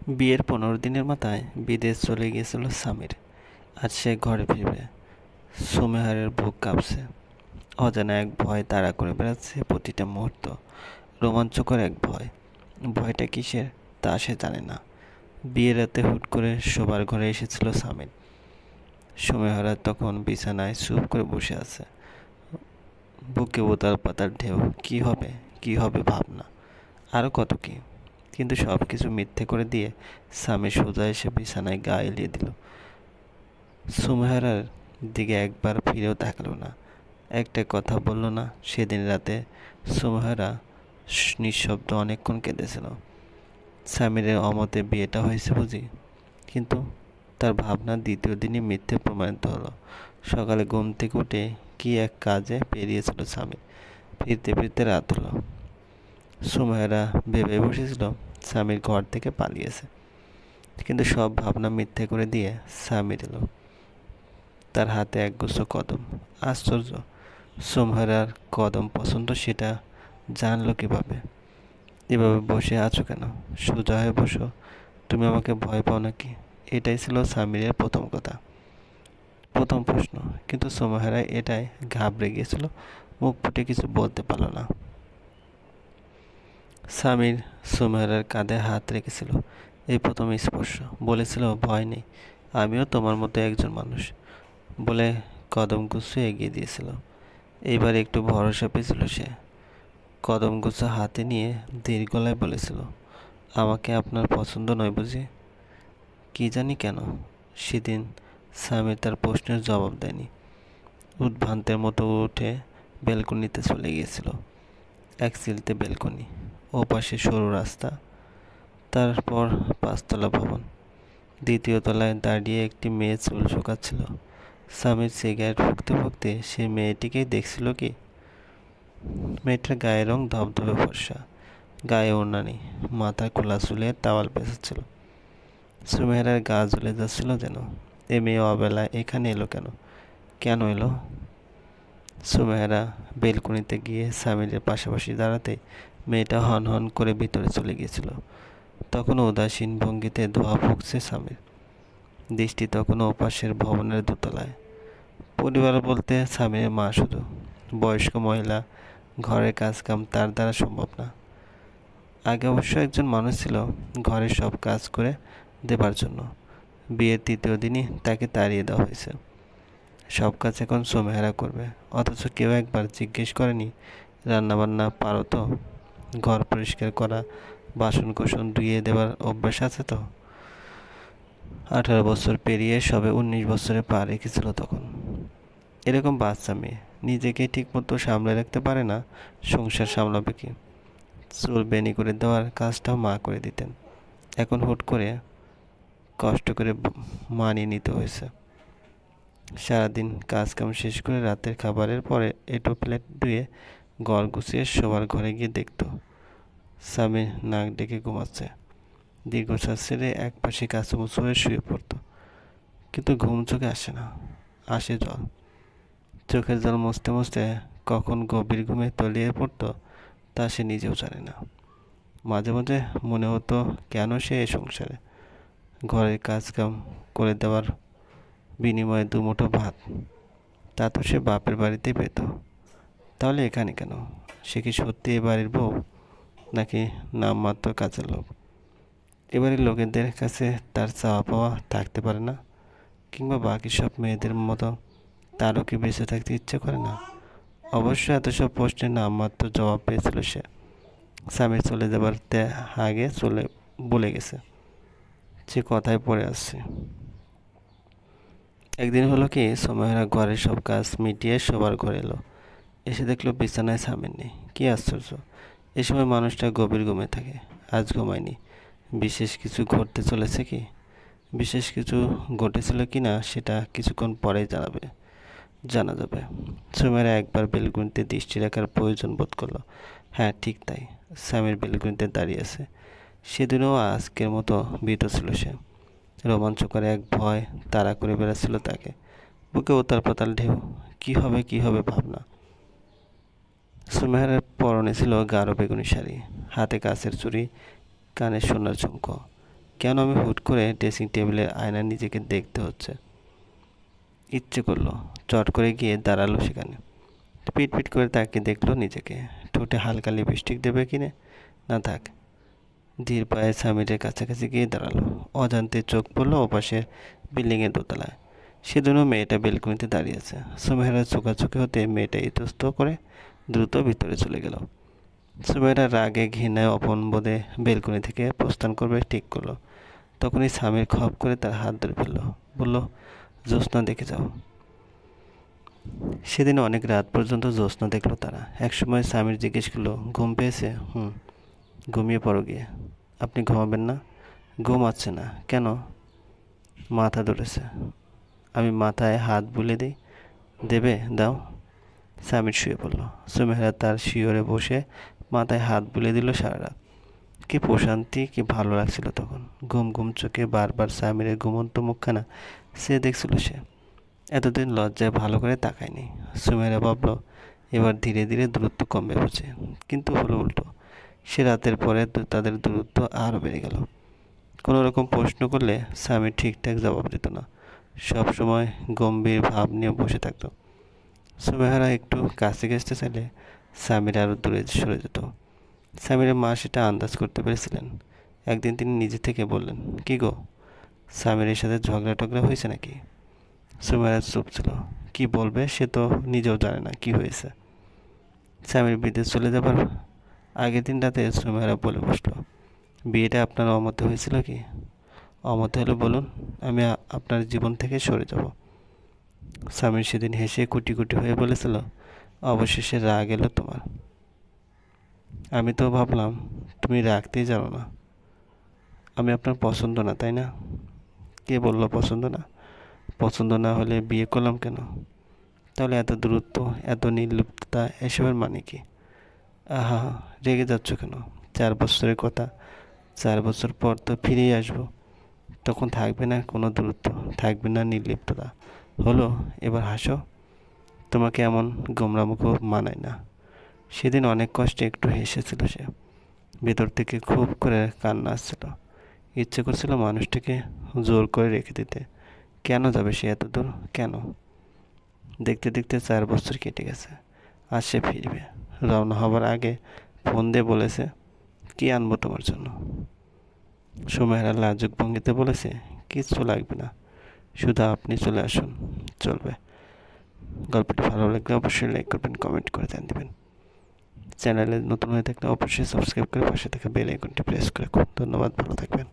বিয়ের 15 দিনের মাথায় বিদেশ চলে গিয়েছিল সামির। আজ সে ঘরে ফিরবে। সুমেহারের বুক কাঁপছে। অজানা এক ভয় তাড়া করে বেড়াচ্ছে প্রতিটা মুহূর্ত। রোমাঞ্চকর এক ভয়। ভয়টা কিসের তা সে জানে না। বিয়ের রাতে হুট করে শোবার ঘরে এসেছিল সামির। সুমেহারা তখন বিছানায় চুপ করে বসে আছে। বুকে উতাল পাতাল ঢেউ। কি হবে কি হবে ভাবনা, আরও কত কি। কিন্তু সব কিছু মিথ্যে করে দিয়ে স্বামী সোজা এসে বিছানায় গা এলিয়ে দিল। সুমেহারার দিকে একবার ফিরেও তাকালো না, একটা কথা বলল না। সেদিন রাতে সুমেহারা নিঃশব্দ অনেকক্ষণ কেঁদেছিল। স্বামীর অমতে বিয়েটা হয়েছে বুঝি, কিন্তু তার ভাবনা দ্বিতীয় দিনই মিথ্যে প্রমাণিত হলো। সকালে ঘুম থেকে উঠে কি এক কাজে বেরিয়েছিল স্বামী। ফিরতে ফিরতে রাত হলো। সুমেহারা ভেবে বসেছিল স্বামীর ঘর থেকে পালিয়েছে, কিন্তু সব ভাবনা মিথ্যে করে দিয়ে স্বামীর এলো। তার হাতে একগুচ্ছ কদম। আশ্চর্য, সুমেহারার কদম পছন্দ সেটা জানলো কিভাবে? এভাবে বসে আছো কেন? সোজা হয়ে বসো। তুমি আমাকে ভয় পাও নাকি? এটাই ছিল স্বামীরের প্রথম কথা, প্রথম প্রশ্ন। কিন্তু সুমেহারা এটাই ঘাবড়ে গিয়েছিল, মুখ ফুটে কিছু বলতে পারল না। স্বামীর সুমেহারার কাঁধে হাত রেখেছিল। এই প্রথম স্পর্শ। বলেছিল ভয় নেই, আমিও তোমার মতো একজন মানুষ বলে কদমগুচ্ছ এগিয়ে দিয়েছিল। এইবার একটু ভরসা পেয়েছিল সে। কদমগুচ্ছ হাতে নিয়ে ধীর গলায় বলেছিল, আমাকে আপনার পছন্দ নয় বুঝি? কি জানি কেন সেদিন স্বামী তার প্রশ্নের জবাব দেয়নি। উদ্ভ্রান্তের মতো উঠে ব্যালকনিতে চলে গিয়েছিল। এক সিলতে ব্যালকনি, ও পাশে সরু রাস্তা, তারপর 5তলা ভবন। দ্বিতীয় তলায় দাঁড়িয়ে একটি মেয়ে চুল শুকাচ্ছিল। স্বামীর সিগারেট ফুঁকতে ফুঁকতে সে মেয়েটিকেই দেখছিল কি? মেয়েটার গায়ের রং ধবধবে ফর্সা, গায়ে ওড়না নেই, মাথার খোলা চুলে টাওয়াল পেঁচাচ্ছিল। সুমেহারার গা জ্বলে যাচ্ছিল যেন। এ মেয়ে অবেলায় এখানে এলো কেন? কেন এলো? সুমেহারা বেলকনিতে গিয়ে স্বামীরের পাশাপাশি দাঁড়াতে মেয়েটা হন হন করে ভিতরে চলে গিয়েছিল। তখনও উদাসীন ভঙ্গিতে ধোয়া ফুঁকছে স্বামীর। দৃষ্টি তখনও ওপাশের ভবনের দোতলায়। পরিবার বলতে স্বামীর মা শুধু। বয়স্ক মহিলা, ঘরের কাজকাম তার দ্বারা সম্ভব না। আগে অবশ্য একজন মানুষ ছিল ঘরের সব কাজ করে দেবার জন্য। বিয়ের 3য় দিনই তাকে তাড়িয়ে দেওয়া হয়েছে। সব কাজ এখন সুমেহারা করবে, অথচ কেউ একবার জিজ্ঞেস করেনি রান্নাবান্না পারো তো? ঘর পরিষ্কার করা, বাসন কোসন ধুয়ে দেবার অভ্যাস আছে তো? 18 বছর পেরিয়ে সবে 19 বছরে পা রেখেছিল তখন। এরকম বাচ্চা মেয়ে নিজেকে ঠিকমতো সামলে রাখতে পারে না, সংসার সামলাবে কি? চুল বেনি করে দেওয়ার কাজটাও মা করে দিতেন। এখন হুট করে কষ্ট করে মানিয়ে নিতে হয়েছে। সারাদিন কাজকাম শেষ করে রাতের খাবারের পরে এটো প্লেট ধুয়ে ঘর গুছিয়ে শোবার ঘরে গিয়ে দেখত স্বামী নাক ডেকে ঘুমাচ্ছে। দীর্ঘশ্বাস ছেড়ে এক পাশে কাঁচুমুচু হয়ে শুয়ে পড়ত। কিন্তু ঘুম চোখে আসে না, আসে জল। চোখের জল মুছতে মুছতে কখন গভীর ঘুমে তলিয়ে পড়তো তা সে নিজেও জানে না। মাঝে মাঝে মনে হতো কেন সে এ সংসারে। ঘরের কাজকাম করে দেওয়ার বিনিময়ে দুমুঠো ভাত, তা তো সে বাপের বাড়িতেই পেত। তাহলে এখানে কেন? সে কি সত্যি এ বাড়ির বউ, নাকি নামমাত্র কাজের লোক? এবারের লোকেদের কাছে তার চাওয়া পাওয়া থাকতে পারে না? কিংবা বাকি সব মেয়েদের মতো তারও কি বেঁচে থাকতে ইচ্ছে করে না? অবশ্য এত সব প্রশ্নের নামমাত্র জবাব পেয়েছিল সে। স্বামীর চলে যাবার আগে বলে গেছে সে কথায় পড়ে আসছে। একদিন হলো কি, সুমেহারা ঘরের সব কাজ মিটিয়ে শোবার ঘরে এলো। এসে দেখলো বিছানায় স্বামীর নেই। কি আশ্চর্য! এ সময় মানুষটা গভীর ঘুমে থাকে। আজ ঘুমায়নি। বিশেষ কিছু ঘটতে চলেছে কি? বিশেষ কিছু ঘটেছিল কি না সেটা কিছুক্ষণ পরেই জানা যাবে। সুমেহারা একবার বেলকনিতে দৃষ্টি রাখার প্রয়োজন বোধ করলো। হ্যাঁ, ঠিক তাই, স্বামীর বেলকনিতে দাঁড়িয়ে আছে। সেদিনও আজকের মতো ভীত ছিল সে। রোমাঞ্চকর এক ভয় তাড়া করে বেড়াচ্ছিল তাকে। বুকে উতাল পাতাল ঢেউ। কি হবে ভাবনা। সুমেহারের পরনে ছিল গাঢ় বেগুনি শাড়ি, হাতে কাচের চুড়ি, কানে সোনার ঝুমকো। কেন আমি হুট করে ড্রেসিং টেবিলের আয়নায় নিজেকে দেখতে হচ্ছে। ইচ্ছে করলো চট করে গিয়ে দাঁড়ালো সেখানে। পিট পিট করে তাকিয়ে দেখলো নিজেকে। ঠোঁটে হালকা লিপস্টিক দেবে কিনে, না থাক। ধীর পায়ে সামিরের কাছাকাছি গিয়ে দাঁড়ালো। অজান্তে চোখ পড়লো ওপাশের বিল্ডিংয়ের দোতলায়। সেজন্য মেয়েটা বেলকনিতে দাঁড়িয়ে আছে। সুমেহরার চোখাচোখি হতে মেয়েটা ইতস্ত করে দ্রুত ভিতরে চলে গেল। সুমেহরা রাগে ঘৃণায় অপন বোধে বেলকনি থেকে প্রস্থান করবে ঠিক করলো। তখনই স্বামীর খপ করে তার হাত ধরে ফেললো, বলল, জ্যোৎস্না দেখে যাও। সেদিন অনেক রাত পর্যন্ত জ্যোৎস্না দেখলো তারা। একসময় স্বামীর জিজ্ঞেস করলো, ঘুম পেয়েছে? ঘুমিয়ে পড়ো গিয়ে। আপনি ঘুমাবেন না? ঘুম আসছে না কেন? মাথা ধরেছে। আমি মাথায় হাত বুলিয়ে দিই? দেবে? দাও। স্বামীর শুয়ে পড়লো। সুমেহরা তার শিয়রে বসে মাথায় হাত বুলিয়ে দিল সারা রাত। কি প্রশান্তি, কি ভালো লাগছিল তখন। ঘুম ঘুম চোখে বারবার স্বামীর ঘুমন্ত মুখখানা সে দেখছিল সে। এতদিন লজ্জায় ভালো করে তাকায়নি। সুমেহরা ভাবল এবার ধীরে ধীরে দূরত্ব কমবে বুঝে, কিন্তু হলো উল্টো। সে রাতের পরে তাদের দূরত্ব আরও বেড়ে গেল। কোনো রকম প্রশ্ন করলে স্বামী ঠিকঠাক জবাব দিত না। সব সময় গম্ভীর ভাব নিয়ে বসে থাকতো। সুমেহরা একটু কাছে ঘেঁষতে চাইলে স্বামীর আরও দূরে সরে যেত। স্বামীর মা সেটা আন্দাজ করতে পেরেছিলেন। একদিন তিনি নিজে থেকে বললেন, কি গো, স্বামীর সাথে ঝগড়া টগড়া হয়েছে নাকি? সুমেহরা চুপ ছিল। কি বলবে সে তো নিজেও জানে না কি হয়েছে। স্বামীর বিদেশ চলে যাবার আগের দিন রাতে সুমেহরা বলে বসলো, বিয়েটা আপনার অমতে হয়েছিল কি? অমতে হলে বলুন, আমি আপনার জীবন থেকে সরে যাব। স্বামী সেদিন হেসে কুটি কুটি হয়ে বলেছিল, অবশেষে রাগ এলো তোমার। আমি তো ভাবলাম তুমি রাখতেই জানো না। আমি আপনার পছন্দ না, তাই না? কে বললো পছন্দ না? পছন্দ না হলে বিয়ে করলাম কেন? তাহলে এত দূরত্ব, এত নির্লিপ্ততা, এসবের মানে কি? আহা, রেগে যাচ্ছ কেন? 4 বছরের কথা। 4 বছর পর তো ফিরেই আসবো। তখন থাকবে না কোনো দূরত্ব, থাকবে না নির্লিপ্ততা। হলো, এবার হাসো। তোমাকে এমন গোমরা মুখও মানায় না। সেদিন অনেক কষ্টে একটু হেসেছিল সে। ভেতর থেকে খুব করে কান্না আসছিল। ইচ্ছে করছিল মানুষটাকে জোর করে রেখে দিতে। কেন যাবে সে এত দূর? কেন? দেখতে দেখতে 4 বছর কেটে গেছে। আজ সে ফিরবে। রওনা হবার আগে ফোন দিয়ে বলেছে, কি আনবো তোমার জন্য? সুমেহরা লাজুক ভঙ্গিতে বলেছে, কিচ্ছু লাগবে না, শুধু আপনি চলে আসুন, চলবে। গল্পটি ভালো লাগলে অবশ্যই লাইক করবেন, কমেন্ট করে দেবেন। চ্যানেলে নতুন হয়ে থাকলে অবশ্যই সাবস্ক্রাইব করে পাশে থাকা বেল আইকনটি প্রেস করে রাখুন। ধন্যবাদ, ভালো থাকবেন।